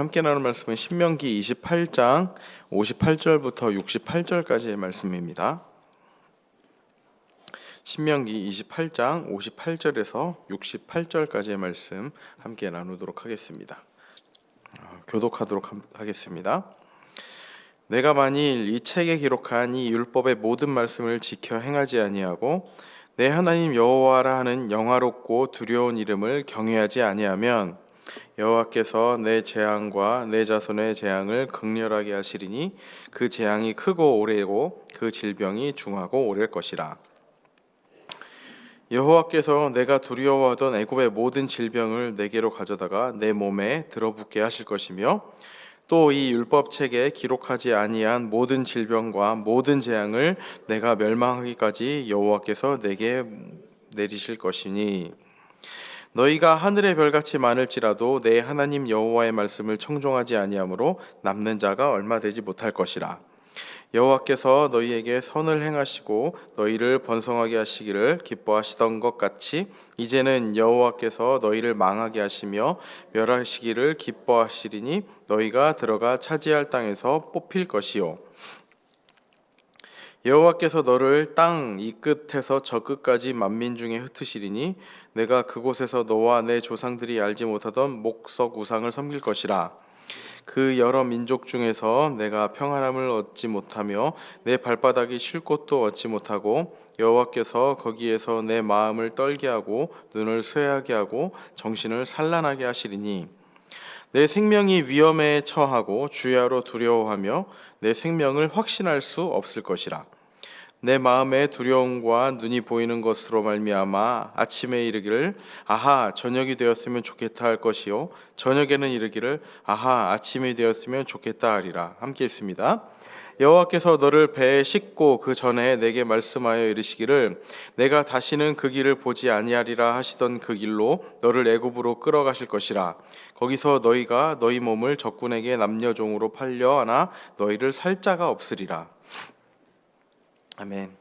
함께 나눌 말씀은 신명기 28장 58절부터 68절까지의 말씀입니다. 신명기 28장 58절에서 68절까지의 말씀 함께 나누도록 하겠습니다. 교독하도록 하겠습니다. 내가 만일 이 책에 기록한 이 율법의 모든 말씀을 지켜 행하지 아니하고 내 하나님 여호와라 하는 영화롭고 두려운 이름을 경외하지 아니하면 여호와께서 내 재앙과 내 자손의 재앙을 극렬하게 하시리니 그 재앙이 크고 오래고 그 질병이 중하고 오래일 것이라. 여호와께서 내가 두려워하던 애굽의 모든 질병을 내게로 가져다가 내 몸에 들어붙게 하실 것이며 또 이 율법책에 기록하지 아니한 모든 질병과 모든 재앙을 내가 멸망하기까지 여호와께서 내게 내리실 것이니 너희가 하늘의 별같이 많을지라도 내 하나님 여호와의 말씀을 청종하지 아니하므로 남는 자가 얼마 되지 못할 것이라. 여호와께서 너희에게 선을 행하시고 너희를 번성하게 하시기를 기뻐하시던 것 같이 이제는 여호와께서 너희를 망하게 하시며 멸하시기를 기뻐하시리니 너희가 들어가 차지할 땅에서 뽑힐 것이요 여호와께서 너를 땅 이 끝에서 저 끝까지 만민 중에 흩으시리니 내가 그곳에서 너와 내 조상들이 알지 못하던 목석 우상을 섬길 것이라. 그 여러 민족 중에서 내가 평안함을 얻지 못하며 내 발바닥이 쉴 곳도 얻지 못하고 여호와께서 거기에서 내 마음을 떨게 하고 눈을 쇠하게 하고 정신을 산란하게 하시리니 내 생명이 위험에 처하고 주야로 두려워하며 내 생명을 확신할 수 없을 것이라. 내 마음의 두려움과 눈이 보이는 것으로 말미암아 아침에 이르기를 아하 저녁이 되었으면 좋겠다 할 것이요 저녁에는 이르기를 아하 아침이 되었으면 좋겠다 하리라. 함께 있습니다. 여호와께서 너를 배에 싣고 그 전에 내게 말씀하여 이르시기를 내가 다시는 그 길을 보지 아니하리라 하시던 그 길로 너를 애굽으로 끌어가실 것이라. 거기서 너희가 너희 몸을 적군에게 남녀종으로 팔려 하나 너희를 살 자가 없으리라. 아멘.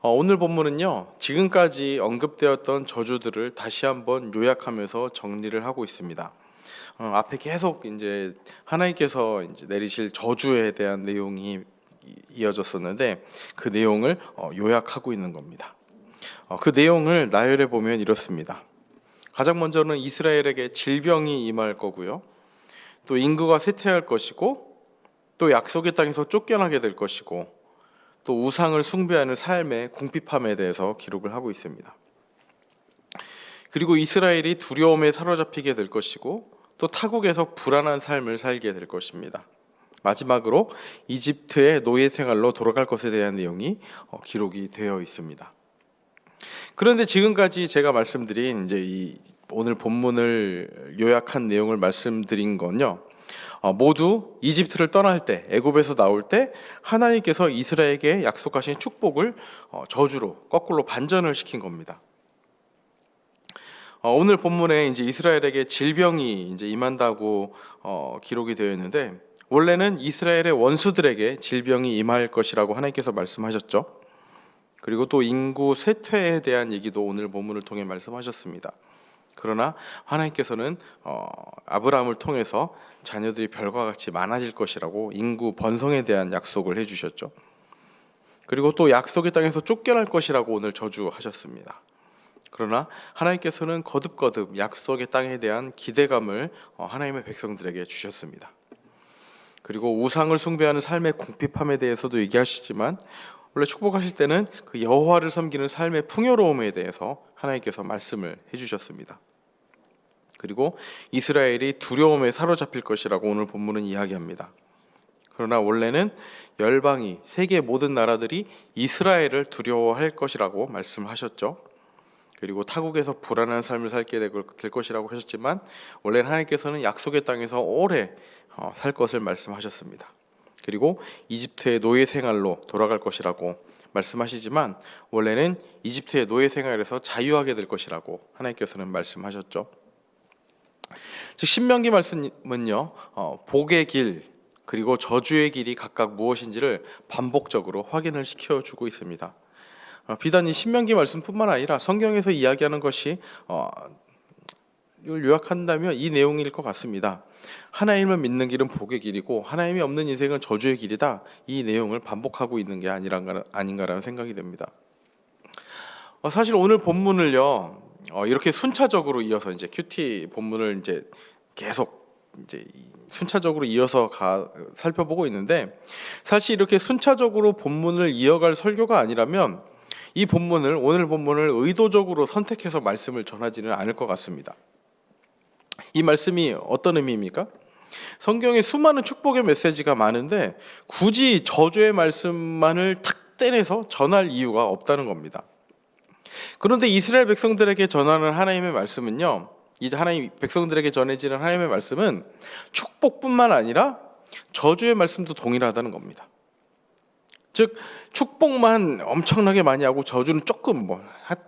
오늘 본문은요 지금까지 언급되었던 저주들을 다시 한번 요약하면서 정리를 하고 있습니다. 앞에 계속 이제 하나님께서 이제 내리실 저주에 대한 내용이 이어졌었는데 그 내용을 요약하고 있는 겁니다. 그 내용을 나열해 보면 이렇습니다. 가장 먼저는 이스라엘에게 질병이 임할 거고요. 또 인구가 쇠퇴할 것이고 또 약속의 땅에서 쫓겨나게 될 것이고 또 우상을 숭배하는 삶의 궁핍함에 대해서 기록을 하고 있습니다. 그리고 이스라엘이 두려움에 사로잡히게 될 것이고 또 타국에서 불안한 삶을 살게 될 것입니다. 마지막으로 이집트의 노예 생활로 돌아갈 것에 대한 내용이 기록이 되어 있습니다. 그런데 지금까지 제가 말씀드린 이제 이 오늘 본문을 요약한 내용을 말씀드린 건요. 모두 이집트를 떠날 때 애굽에서 나올 때 하나님께서 이스라엘에게 약속하신 축복을 저주로 거꾸로 반전을 시킨 겁니다. 오늘 본문에 이제 이스라엘에게 질병이 이제 임한다고 기록이 되어 있는데 원래는 이스라엘의 원수들에게 질병이 임할 것이라고 하나님께서 말씀하셨죠. 그리고 또 인구 쇠퇴에 대한 얘기도 오늘 본문을 통해 말씀하셨습니다. 그러나 하나님께서는 아브라함을 통해서 자녀들이 별과 같이 많아질 것이라고 인구 번성에 대한 약속을 해주셨죠. 그리고 또 약속의 땅에서 쫓겨날 것이라고 오늘 저주하셨습니다. 그러나 하나님께서는 거듭거듭 약속의 땅에 대한 기대감을 하나님의 백성들에게 주셨습니다. 그리고 우상을 숭배하는 삶의 궁핍함에 대해서도 얘기하시지만 원래 축복하실 때는 그 여호와를 섬기는 삶의 풍요로움에 대해서 하나님께서 말씀을 해주셨습니다. 그리고 이스라엘이 두려움에 사로잡힐 것이라고 오늘 본문은 이야기합니다. 그러나 원래는 열방이 세계 모든 나라들이 이스라엘을 두려워할 것이라고 말씀하셨죠. 그리고 타국에서 불안한 삶을 살게 될 것이라고 하셨지만 원래는 하나님께서는 약속의 땅에서 오래 살 것을 말씀하셨습니다. 그리고 이집트의 노예 생활로 돌아갈 것이라고 말씀하시지만 원래는 이집트의 노예 생활에서 자유하게 될 것이라고 하나님께서는 말씀하셨죠. 즉 신명기 말씀은요 복의 길 그리고 저주의 길이 각각 무엇인지를 반복적으로 확인을 시켜주고 있습니다. 비단 이 신명기 말씀뿐만 아니라 성경에서 이야기하는 것이 요약한다면 이 내용일 것 같습니다. 하나님을 믿는 길은 복의 길이고 하나님이 없는 인생은 저주의 길이다. 이 내용을 반복하고 있는 게 아닌가라는 생각이 듭니다. 사실 오늘 본문을요, 이렇게 순차적으로 이어서 이제 큐티 본문을 이제 계속 이제 순차적으로 이어서 살펴보고 있는데, 사실 이렇게 순차적으로 본문을 이어갈 설교가 아니라면 오늘 본문을 의도적으로 선택해서 말씀을 전하지는 않을 것 같습니다. 이 말씀이 어떤 의미입니까? 성경에 수많은 축복의 메시지가 많은데 굳이 저주의 말씀만을 탁 떼내서 전할 이유가 없다는 겁니다. 그런데 이스라엘 백성들에게 전하는 하나님의 말씀은요, 이제 하나님 백성들에게 전해지는 하나님의 말씀은 축복뿐만 아니라 저주의 말씀도 동일하다는 겁니다. 즉 축복만 엄청나게 많이 하고 저주는 조금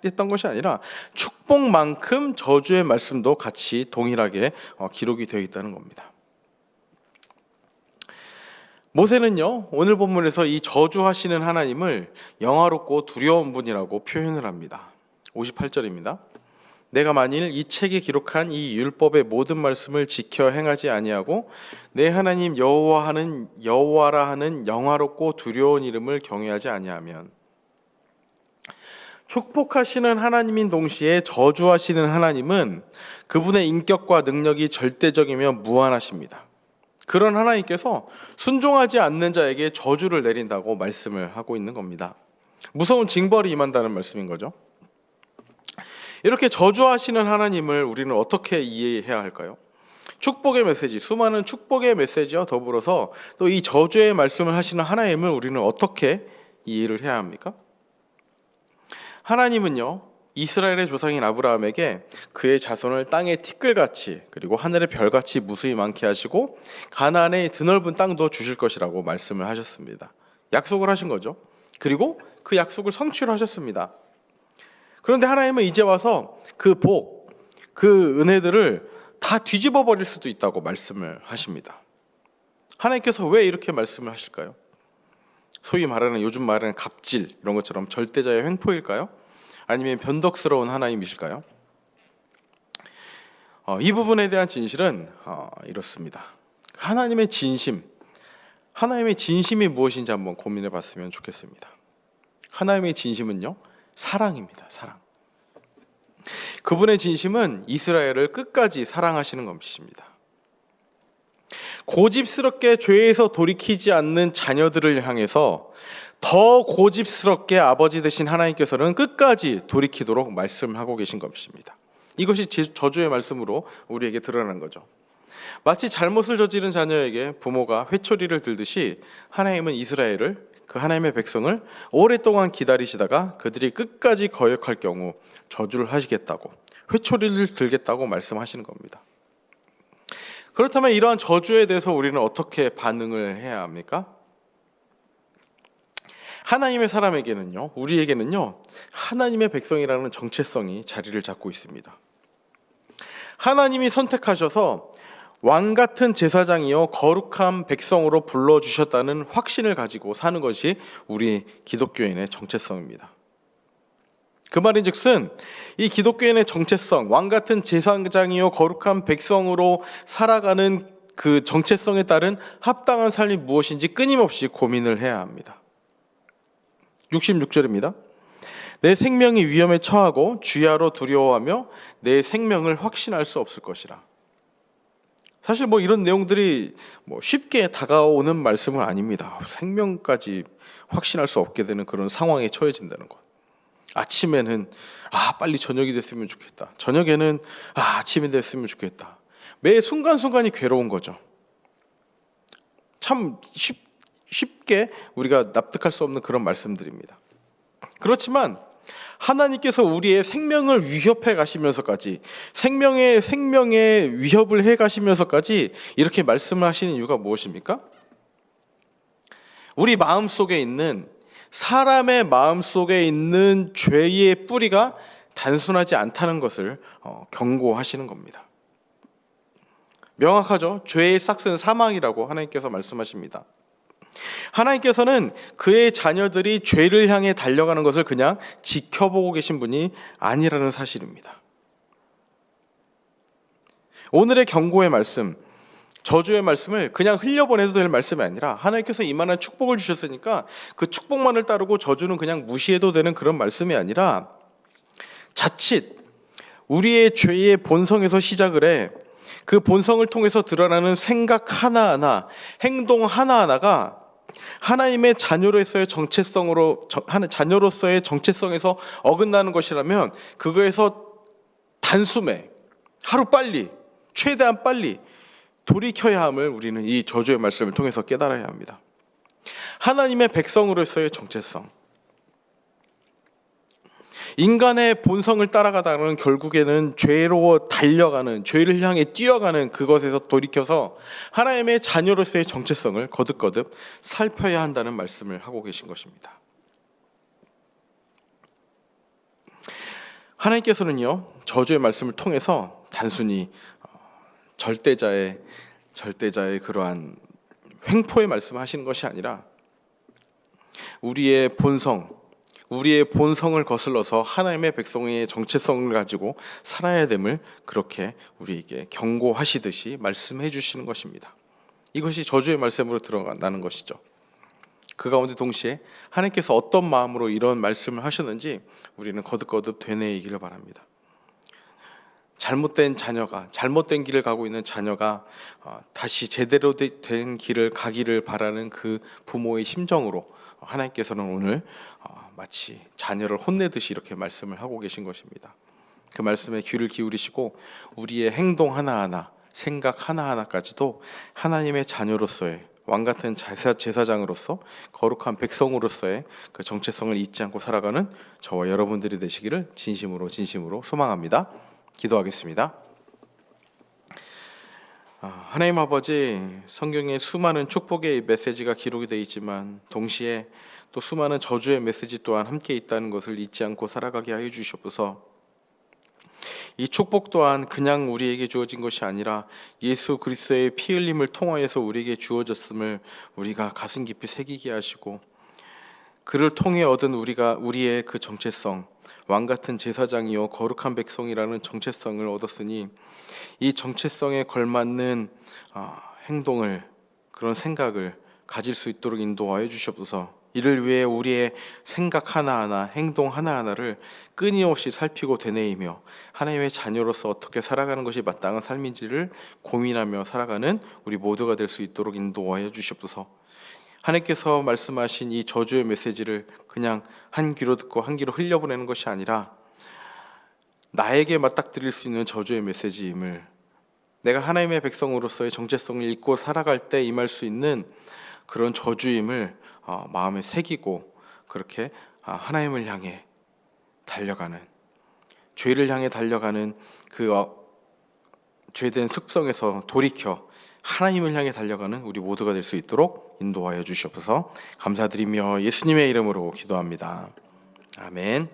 했던 것이 아니라 축복만큼 저주의 말씀도 같이 동일하게 기록이 되어 있다는 겁니다. 모세는요, 오늘 본문에서 이 저주하시는 하나님을 영화롭고 두려운 분이라고 표현을 합니다. 58절입니다. 내가 만일 이 책에 기록한 이 율법의 모든 말씀을 지켜 행하지 아니하고 내 하나님 여호와라 하는 영화롭고 두려운 이름을 경외하지 아니하면. 축복하시는 하나님인 동시에 저주하시는 하나님은 그분의 인격과 능력이 절대적이며 무한하십니다. 그런 하나님께서 순종하지 않는 자에게 저주를 내린다고 말씀을 하고 있는 겁니다. 무서운 징벌이 임한다는 말씀인 거죠. 이렇게 저주하시는 하나님을 우리는 어떻게 이해해야 할까요? 축복의 메시지, 수많은 축복의 메시지와 더불어서 또 이 저주의 말씀을 하시는 하나님을 우리는 어떻게 이해를 해야 합니까? 하나님은요, 이스라엘의 조상인 아브라함에게 그의 자손을 땅의 티끌같이 그리고 하늘의 별같이 무수히 많게 하시고 가나안의 드넓은 땅도 주실 것이라고 말씀을 하셨습니다. 약속을 하신 거죠. 그리고 그 약속을 성취를 하셨습니다. 그런데 하나님은 이제 와서 그 복, 그 은혜들을 다 뒤집어 버릴 수도 있다고 말씀을 하십니다. 하나님께서 왜 이렇게 말씀을 하실까요? 소위 말하는, 요즘 말하는 갑질 이런 것처럼 절대자의 횡포일까요? 아니면 변덕스러운 하나님이실까요? 이 부분에 대한 진실은 이렇습니다. 하나님의 진심이 무엇인지 한번 고민해 봤으면 좋겠습니다. 하나님의 진심은요, 사랑입니다. 사랑. 그분의 진심은 이스라엘을 끝까지 사랑하시는 것입니다. 고집스럽게 죄에서 돌이키지 않는 자녀들을 향해서 더 고집스럽게 아버지 되신 하나님께서는 끝까지 돌이키도록 말씀하고 계신 것입니다. 이것이 저주의 말씀으로 우리에게 드러나는 거죠. 마치 잘못을 저지른 자녀에게 부모가 회초리를 들듯이 하나님은 이스라엘을, 그 하나님의 백성을 오랫동안 기다리시다가 그들이 끝까지 거역할 경우 저주를 하시겠다고, 회초리를 들겠다고 말씀하시는 겁니다. 그렇다면 이러한 저주에 대해서 우리는 어떻게 반응을 해야 합니까? 하나님의 사람에게는요, 우리에게는요, 하나님의 백성이라는 정체성이 자리를 잡고 있습니다. 하나님이 선택하셔서 왕같은 제사장이요 거룩한 백성으로 불러주셨다는 확신을 가지고 사는 것이 우리 기독교인의 정체성입니다. 그 말인즉슨 이 기독교인의 정체성, 왕같은 제사장이요 거룩한 백성으로 살아가는 그 정체성에 따른 합당한 삶이 무엇인지 끊임없이 고민을 해야 합니다. 66절입니다. 내 생명이 위험에 처하고 주야로 두려워하며 내 생명을 확신할 수 없을 것이라. 사실 이런 내용들이 쉽게 다가오는 말씀은 아닙니다. 생명까지 확신할 수 없게 되는 그런 상황에 처해진다는 것. 아침에는 빨리 저녁이 됐으면 좋겠다. 저녁에는 아침이 됐으면 좋겠다. 매 순간순간이 괴로운 거죠. 참 쉽게 우리가 납득할 수 없는 그런 말씀들입니다. 그렇지만 하나님께서 우리의 생명을 위협해 가시면서까지, 생명에 위협을 해 가시면서까지 이렇게 말씀을 하시는 이유가 무엇입니까? 우리 마음속에 있는, 사람의 마음속에 있는 죄의 뿌리가 단순하지 않다는 것을 경고하시는 겁니다. 명확하죠? 죄의 싹은 사망이라고 하나님께서 말씀하십니다. 하나님께서는 그의 자녀들이 죄를 향해 달려가는 것을 그냥 지켜보고 계신 분이 아니라는 사실입니다. 오늘의 경고의 말씀, 저주의 말씀을 그냥 흘려보내도 될 말씀이 아니라 하나님께서 이만한 축복을 주셨으니까 그 축복만을 따르고 저주는 그냥 무시해도 되는 그런 말씀이 아니라 자칫 우리의 죄의 본성에서 시작을 해 그 본성을 통해서 드러나는 생각 하나하나, 행동 하나하나가 하나님의 자녀로서의 자녀로서의 정체성에서 어긋나는 것이라면 그거에서 단숨에 하루빨리, 최대한 빨리 돌이켜야 함을 우리는 이 저주의 말씀을 통해서 깨달아야 합니다. 하나님의 백성으로서의 정체성, 인간의 본성을 따라가다가는 결국에는 죄로 달려가는, 죄를 향해 뛰어가는 그것에서 돌이켜서 하나님의 자녀로서의 정체성을 거듭거듭 살펴야 한다는 말씀을 하고 계신 것입니다. 하나님께서는요, 저주의 말씀을 통해서 단순히 절대자의 그러한 횡포의 말씀을 하시는 것이 아니라 우리의 본성을 거슬러서 하나님의 백성의 정체성을 가지고 살아야 됨을 그렇게 우리에게 경고하시듯이 말씀해 주시는 것입니다. 이것이 저주의 말씀으로 드러나는 것이죠. 그 가운데 동시에 하나님께서 어떤 마음으로 이런 말씀을 하셨는지 우리는 거듭거듭 되뇌이기를 바랍니다. 잘못된 길을 가고 있는 자녀가 다시 제대로 된 길을 가기를 바라는 그 부모의 심정으로 하나님께서는 오늘 마치 자녀를 혼내듯이 이렇게 말씀을 하고 계신 것입니다. 그 말씀에 귀를 기울이시고 우리의 행동 하나하나, 생각 하나하나까지도 하나님의 자녀로서의 왕같은 제사장으로서 거룩한 백성으로서의 그 정체성을 잊지 않고 살아가는 저와 여러분들이 되시기를 진심으로 소망합니다. 기도하겠습니다. 하나님 아버지, 성경에 수많은 축복의 메시지가 기록이 되어 있지만 동시에 또 수많은 저주의 메시지 또한 함께 있다는 것을 잊지 않고 살아가게 하여 주시옵소서. 이 축복 또한 그냥 우리에게 주어진 것이 아니라 예수 그리스도의 피 흘림을 통하여서 우리에게 주어졌음을 우리가 가슴 깊이 새기게 하시고, 그를 통해 얻은 우리의 그 정체성, 왕같은 제사장이요 거룩한 백성이라는 정체성을 얻었으니 이 정체성에 걸맞는 행동을, 그런 생각을 가질 수 있도록 인도하여 주시옵소서. 이를 위해 우리의 생각 하나하나, 행동 하나하나를 끊임없이 살피고 되뇌이며 하나님의 자녀로서 어떻게 살아가는 것이 마땅한 삶인지를 고민하며 살아가는 우리 모두가 될 수 있도록 인도하여 주시옵소서. 하나님께서 말씀하신 이 저주의 메시지를 그냥 한 귀로 듣고 한 귀로 흘려보내는 것이 아니라 나에게 맞닥뜨릴 수 있는 저주의 메시지임을, 내가 하나님의 백성으로서의 정체성을 잊고 살아갈 때 임할 수 있는 그런 저주임을 마음에 새기고 그렇게 하나님을 향해 달려가는, 죄를 향해 달려가는 그 죄된 습성에서 돌이켜 하나님을 향해 달려가는 우리 모두가 될 수 있도록 인도하여 주시옵소서. 감사드리며 예수님의 이름으로 기도합니다. 아멘.